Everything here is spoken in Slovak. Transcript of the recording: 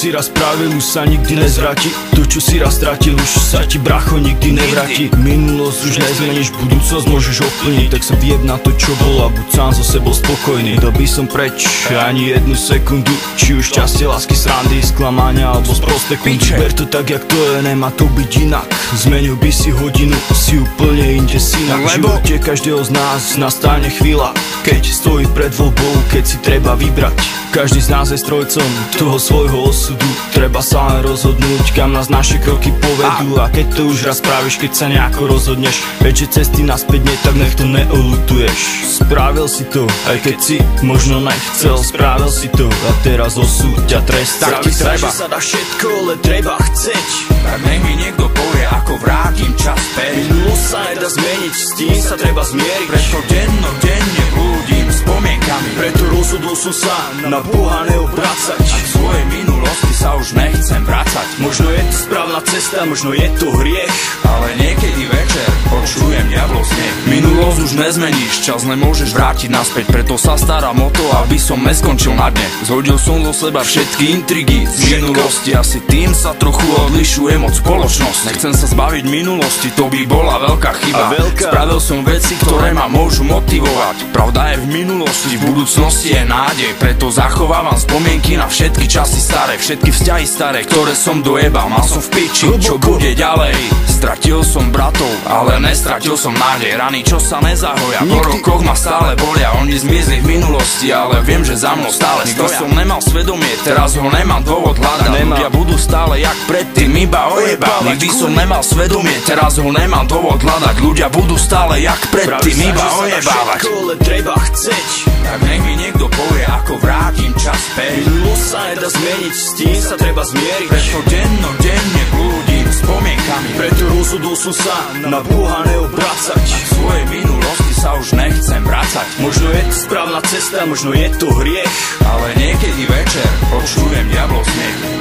si raz spravil, už sa nikdy nezvráti. To, čo si raz stratil, už sa ti, bracho, nikdy nevráti. Minulosť už nezmeníš, budúcnosť môžeš ovplyvniť. Tak sa vyjeb na to, čo bolo, a buď sám so sebou spokojný. Dal by som preč ani jednu sekundu, či už šťastie, lásky, srandy, sklamania alebo sprosté kundy. Ber to tak, jak to je, nemá to byť inak. Zmenil by si hodinu, si úplne inde synak. V živote každého z nás nastane chvíľa, keď stojí pred voľbou, keď si treba vybrať. Každý z nás je strojcom toho svojho osudu. Treba sa len rozhodnúť, kam nás naše kroky povedú. A keď to už raz spravíš, keď sa nejako rozhodneš, veď že cesty naspäť nie, tak nech to neolutuješ. Spravil si to, aj keď si možno nechcel. Spravil si to a teraz osud ťa trestá. Tak ti treba, že sa dá všetko, ale treba chceť. Tak nech mi niekto povie, ako vrátim čas späť. Minulosť sa nedá zmeniť, s tým sa treba zmieriť. Preto dennodenne blúdim spomienkami. Preto rozhodol som sa na Boha neobracať. A k svojej minulosti sa už nechcem vracať. Možno je to správna cesta, možno je to hriech, ale niekedy večer počujem diablo smiech. Minulosť už nezmeníš, čas nemôžeš vrátiť naspäť. Preto sa starám o to, aby som neskončil na dne. Zhodil som zo seba všetky intrigy z minulosti. Asi tým sa trochu odlišujem od spoločnosti. Nechcem sa zbaviť minulosti, to by bola veľká chyba. Spravil som veci, ktoré ma môžu motivovať. Pravda je v minulosti, v budúcnosti je nádej. Preto zachovávam spomienky na všetky časy staré, všetky vzťahy staré, ktoré som dojebal. Mal som v piči, čo bude ďalej. Stratil som bratov, ale nestratil som nádej. Rany, čo sa nezahoja, po rokoch ma stále bolia. Oni zmizli v minulosti, ale viem, že za mnou stále stoja. Nikdy som nemal svedomie, teraz ho nemám dôvod hľadať. Ľudia budú stále jak predtým iba ojebávať. Nikdy som nemal svedomie, teraz ho nemám dôvod hľadať. Ľudia budú stále jak predtým iba ojebávať. Ale treba chceť. Tak nech mi niekto povie, ako vrátim čas späť. Minulosť sa nedá zmeniť, s tým sa treba zmieriť. Preto dennodenne blúdim spomienkami. Preto rozhodol som sa na Boha neobracať. A k svojej minulosti sa už nechcem vracať. Možno je to správna cesta, možno je to hriech, ale niekedy večer počujem diablo smiech.